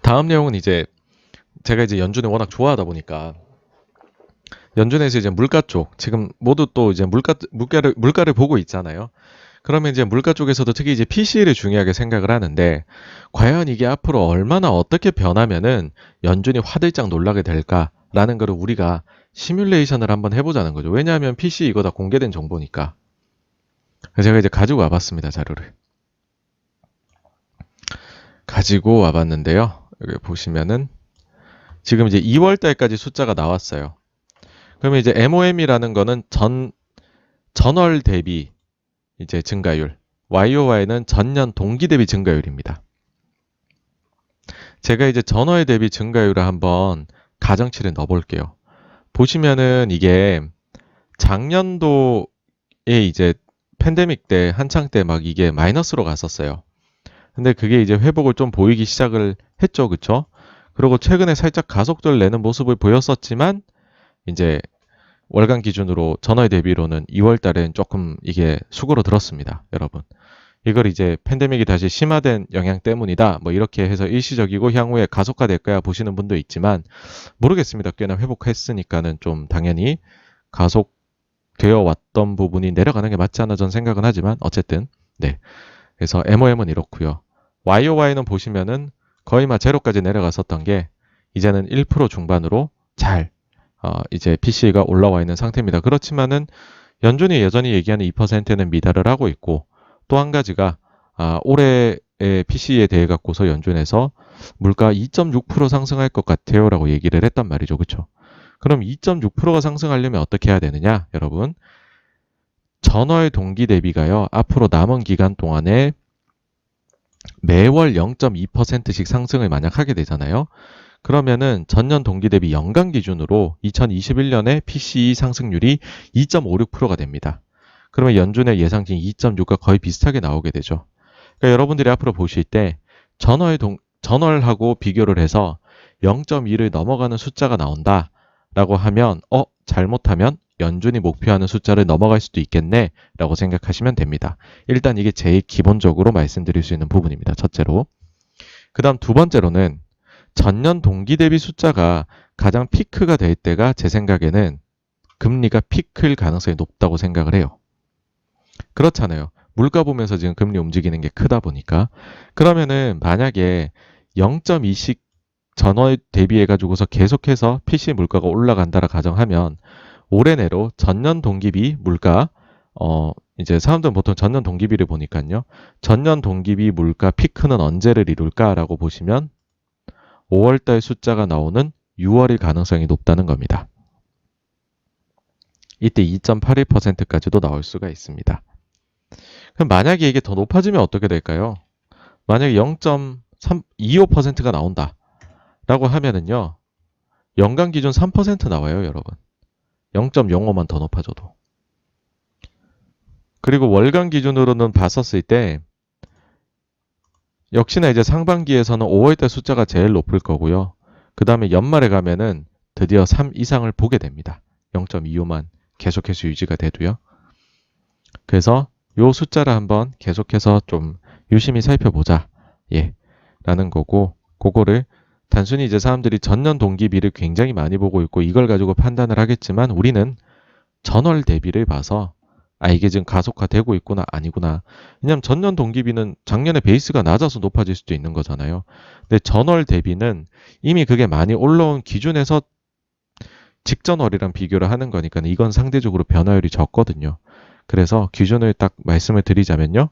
다음 내용은 이제 제가 이제 연준을 워낙 좋아하다 보니까 연준에서 이제 물가 쪽 지금 모두 또 이제 물가를 보고 있잖아요. 그러면 이제 물가 쪽에서도 특히 이제 PC를 중요하게 생각을 하는데 과연 이게 앞으로 얼마나 어떻게 변하면은 연준이 화들짝 놀라게 될까라는 거를 우리가 시뮬레이션을 한번 해보자는 거죠. 왜냐하면 PC 이거 다 공개된 정보니까. 그래서 제가 이제 가지고 와봤습니다, 자료를. 가지고 와봤는데요. 여기 보시면은 지금 이제 2월 달까지 숫자가 나왔어요. 그러면 이제 MOM이라는 거는 전월 대비 이제 증가율, YOY는 전년 동기 대비 증가율입니다. 제가 이제 전월 대비 증가율을 한번 가정치를 넣어볼게요. 보시면은 이게 작년도에 이제 팬데믹 때 한창 때 막 이게 마이너스로 갔었어요. 근데 그게 이제 회복을 좀 보이기 시작을 했죠, 그쵸? 그리고 최근에 살짝 가속도를 내는 모습을 보였었지만 이제 월간 기준으로 전월 대비로는 2월 달엔 조금 이게 수그러 들었습니다, 여러분. 이걸 이제 팬데믹이 다시 심화된 영향 때문이다. 뭐 이렇게 해서 일시적이고 향후에 가속화될 거야 보시는 분도 있지만 모르겠습니다. 꽤나 회복했으니까는 좀 당연히 가속되어 왔던 부분이 내려가는 게 맞지 않나 전 생각은 하지만 어쨌든 네. 그래서 MOM은 이렇고요. YOY는 보시면은 거의 막 제로까지 내려갔었던 게 이제는 1% 중반으로 잘 이제 PC가 올라와 있는 상태입니다. 그렇지만은 연준이 여전히 얘기하는 2%는 미달을 하고 있고 또 한 가지가 올해의 PC에 대해 갖고서 연준에서 물가 2.6% 상승할 것 같아요라고 얘기를 했단 말이죠. 그렇죠? 그럼 2.6%가 상승하려면 어떻게 해야 되느냐, 여러분? 전월 동기 대비가요. 앞으로 남은 기간 동안에 매월 0.2%씩 상승을 만약 하게 되잖아요. 그러면은 전년 동기 대비 연간 기준으로 2021년에 PCE 상승률이 2.56%가 됩니다. 그러면 연준의 예상치인 2.6과 거의 비슷하게 나오게 되죠. 그러니까 여러분들이 앞으로 보실 때 전월하고 비교를 해서 0.2를 넘어가는 숫자가 나온다라고 하면 잘못하면 연준이 목표하는 숫자를 넘어갈 수도 있겠네 라고 생각하시면 됩니다. 일단 이게 제일 기본적으로 말씀드릴 수 있는 부분입니다. 첫째로. 그 다음 두 번째로는 전년 동기 대비 숫자가 가장 피크가 될 때가 제 생각에는 금리가 피크일 가능성이 높다고 생각을 해요. 그렇잖아요. 물가 보면서 지금 금리 움직이는 게 크다 보니까. 그러면은 만약에 0.2씩 전월 대비해가지고서 계속해서 PC 물가가 올라간다라 가정하면 올해 내로 전년 동기비 물가 이제 사람들은 보통 전년 동기비를 보니까요. 전년 동기비 물가 피크는 언제를 이룰까라고 보시면 5월달 숫자가 나오는 6월일 가능성이 높다는 겁니다. 이때 2.81%까지도 나올 수가 있습니다. 그럼 만약에 이게 더 높아지면 어떻게 될까요? 만약에 0.25%가 나온다 라고 하면은요. 연간 기준 3% 나와요, 여러분. 0.05만 더 높아져도. 그리고 월간 기준으로는 봤었을 때 역시나 이제 상반기에서는 5월달 숫자가 제일 높을 거고요. 그 다음에 연말에 가면은 드디어 3 이상을 보게 됩니다. 0.25만 계속해서 유지가 돼도요. 그래서 요 숫자를 한번 계속해서 좀 유심히 살펴보자. 예. 라는 거고, 그거를 단순히 이제 사람들이 전년 동기비를 굉장히 많이 보고 있고 이걸 가지고 판단을 하겠지만 우리는 전월 대비를 봐서 이게 지금 가속화되고 있구나 아니구나. 왜냐하면 전년 동기비는 작년에 베이스가 낮아서 높아질 수도 있는 거잖아요. 근데 전월 대비는 이미 그게 많이 올라온 기준에서 직전월이랑 비교를 하는 거니까 이건 상대적으로 변화율이 적거든요. 그래서 기준을 딱 말씀을 드리자면요.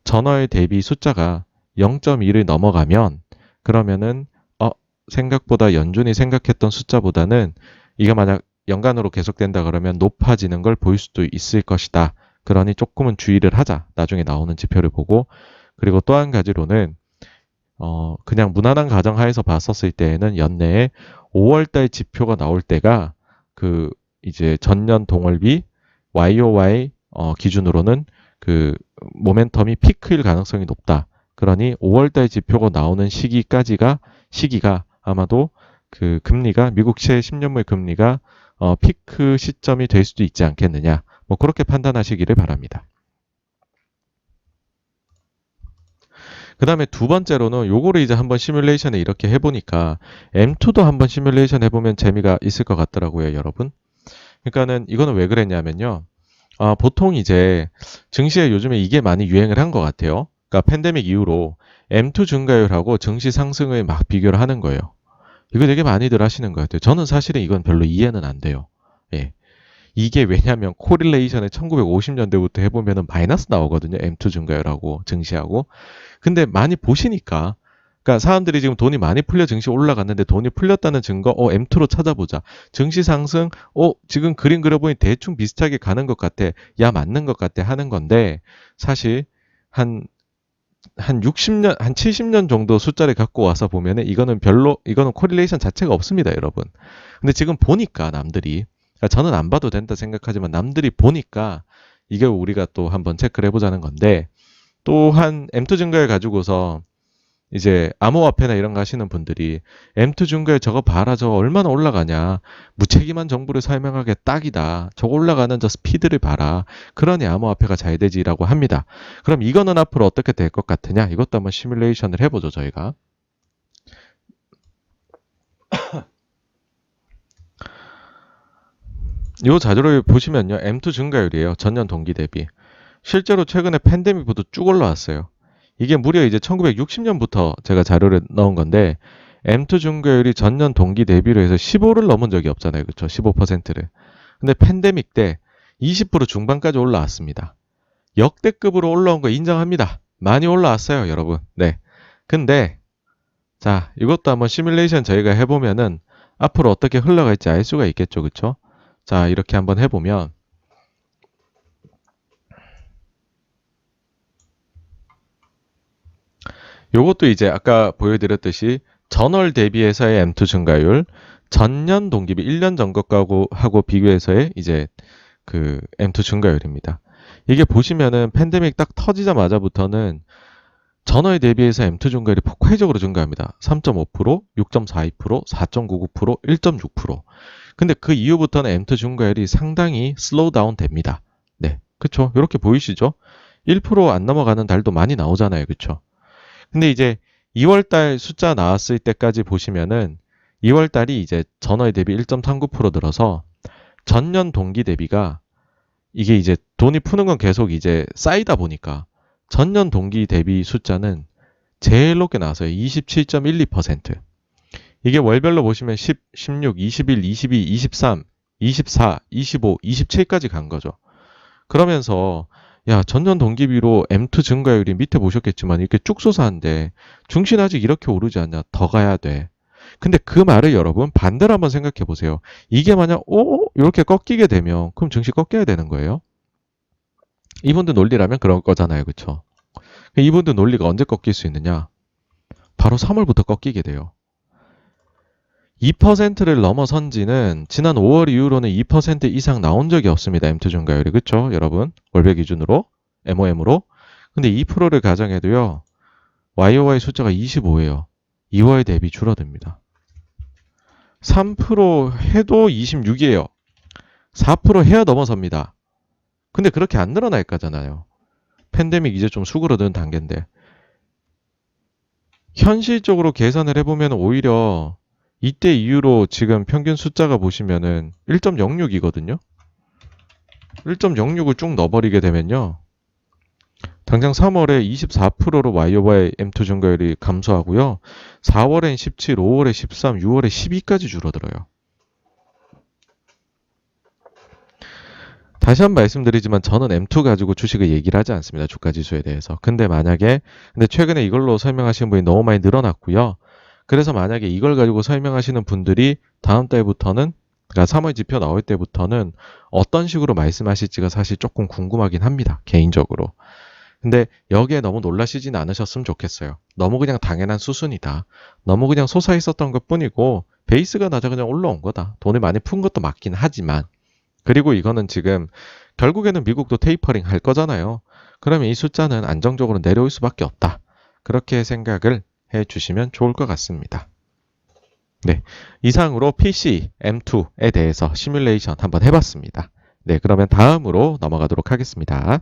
전월 대비 숫자가 0.2를 넘어가면 그러면은 생각보다 연준이 생각했던 숫자보다는 이게 만약 연간으로 계속된다 그러면 높아지는 걸 볼 수도 있을 것이다. 그러니 조금은 주의를 하자. 나중에 나오는 지표를 보고. 그리고 또 한 가지로는 그냥 무난한 가정하에서 봤었을 때에는 연내에 5월달 지표가 나올 때가 그 이제 전년 동월비 YOY 기준으로는 그 모멘텀이 피크일 가능성이 높다. 그러니 5월달 지표가 나오는 시기가 아마도 그 금리가 미국채 10년물 금리가 피크 시점이 될 수도 있지 않겠느냐. 뭐 그렇게 판단하시기를 바랍니다. 그 다음에 두 번째로는 요거를 이제 한번 시뮬레이션에 이렇게 해보니까 M2도 한번 시뮬레이션 해보면 재미가 있을 것 같더라고요, 여러분. 그러니까는 이거는 왜 그랬냐면요. 보통 이제 증시에 요즘에 이게 많이 유행을 한 것 같아요. 그러니까 팬데믹 이후로 M2 증가율하고 증시 상승을 막 비교를 하는 거예요. 이거 되게 많이들 하시는 것 같아요. 저는 사실은 이건 별로 이해는 안 돼요. 예. 이게 왜냐면 코릴레이션에 1950년대부터 해보면은 마이너스 나오거든요. M2 증가율하고 증시하고. 근데 많이 보시니까 그러니까 사람들이 지금 돈이 많이 풀려 증시 올라갔는데 돈이 풀렸다는 증거, M2로 찾아보자. 증시 상승, 지금 그림 그려보니 대충 비슷하게 가는 것 같아. 야, 맞는 것 같아. 하는 건데, 사실, 한 60년, 한 70년 정도 숫자를 갖고 와서 보면은 이거는 코릴레이션 자체가 없습니다, 여러분. 근데 지금 보니까 남들이, 그러니까 저는 안 봐도 된다 생각하지만 남들이 보니까 이게 우리가 또 한번 체크를 해보자는 건데, 또한 M2 증가를 가지고서 이제 암호화폐나 이런 거 하시는 분들이 M2 증가에 저거 봐라 저거 얼마나 올라가냐 무책임한 정부를 설명하기에 딱이다 저거 올라가는 저 스피드를 봐라 그러니 암호화폐가 잘 되지라고 합니다. 그럼 이거는 앞으로 어떻게 될 것 같으냐 이것도 한번 시뮬레이션을 해보죠 저희가. 이 자료를 보시면요 M2 증가율이에요 전년 동기 대비. 실제로 최근에 팬데믹부터 쭉 올라왔어요. 이게 무려 이제 1960년부터 제가 자료를 넣은 건데 M2 증가율이 전년 동기 대비로 해서 15를 넘은 적이 없잖아요. 그렇죠? 15%를. 근데 팬데믹 때 20% 중반까지 올라왔습니다. 역대급으로 올라온 거 인정합니다. 많이 올라왔어요, 여러분. 네. 근데 자, 이것도 한번 시뮬레이션 저희가 해보면은 앞으로 어떻게 흘러갈지 알 수가 있겠죠. 그렇죠? 자, 이렇게 한번 해보면 요것도 이제 아까 보여드렸듯이 전월 대비해서의 M2 증가율, 전년 동기비 1년 전 것하고 비교해서의 이제 그 M2 증가율입니다. 이게 보시면은 팬데믹 딱 터지자마자부터는 전월 대비해서 M2 증가율이 폭발적으로 증가합니다. 3.5%, 6.42%, 4.99%, 1.6%. 근데 그 이후부터는 M2 증가율이 상당히 슬로우 다운 됩니다. 네. 그쵸? 이렇게 보이시죠? 1%안 넘어가는 달도 많이 나오잖아요. 그쵸? 근데 이제 2월달 숫자 나왔을 때까지 보시면은 2월달이 이제 전월 대비 1.39% 늘어서 전년 동기 대비가 이게 이제 돈이 푸는 건 계속 이제 쌓이다 보니까 전년 동기 대비 숫자는 제일 높게 나왔어요. 27.12%. 이게 월별로 보시면 10, 16, 21, 22, 23, 24, 25, 27까지 간 거죠. 그러면서 야, 전년 동기비로 M2 증가율이 밑에 보셨겠지만 이렇게 쭉 솟아는데 중신 아직 이렇게 오르지 않냐? 더 가야 돼. 근데 그 말을 여러분 반대로 한번 생각해 보세요. 이게 만약 이렇게 꺾이게 되면 그럼 증시 꺾여야 되는 거예요? 이분들 논리라면 그런 거잖아요. 그렇죠? 이분들 논리가 언제 꺾일 수 있느냐? 바로 3월부터 꺾이게 돼요. 2%를 넘어선 지는 지난 5월 이후로는 2% 이상 나온 적이 없습니다. M2 증가율이. 그렇죠? 여러분. 월별 기준으로 MOM으로. 근데 2%를 가정해도요. YOY 숫자가 25예요. 2월 대비 줄어듭니다. 3% 해도 26이에요. 4% 해야 넘어섭니다. 근데 그렇게 안 늘어날 거잖아요. 팬데믹 이제 좀 수그러든 단계인데. 현실적으로 계산을 해보면 오히려 이때 이후로 지금 평균 숫자가 보시면은 1.06이거든요. 1.06을 쭉 넣어버리게 되면요. 당장 3월에 24%로 YOY M2 증가율이 감소하고요. 4월엔 17, 5월에 13, 6월에 12까지 줄어들어요. 다시 한 번 말씀드리지만 저는 M2 가지고 주식을 얘기를 하지 않습니다. 주가지수에 대해서. 근데 최근에 이걸로 설명하시는 분이 너무 많이 늘어났고요. 그래서 만약에 이걸 가지고 설명하시는 분들이 다음 달부터는 그러니까 3월 지표 나올 때부터는 어떤 식으로 말씀하실지가 사실 조금 궁금하긴 합니다. 개인적으로. 근데 여기에 너무 놀라시진 않으셨으면 좋겠어요. 너무 그냥 당연한 수순이다. 너무 그냥 솟아 있었던 것 뿐이고 베이스가 낮아 그냥 올라온 거다. 돈을 많이 푼 것도 맞긴 하지만 그리고 이거는 지금 결국에는 미국도 테이퍼링 할 거잖아요. 그러면 이 숫자는 안정적으로 내려올 수밖에 없다. 그렇게 생각을 해 주시면 좋을 것 같습니다. 네, 이상으로 PC M2에 대해서 시뮬레이션 한번 해봤습니다. 네, 그러면 다음으로 넘어가도록 하겠습니다.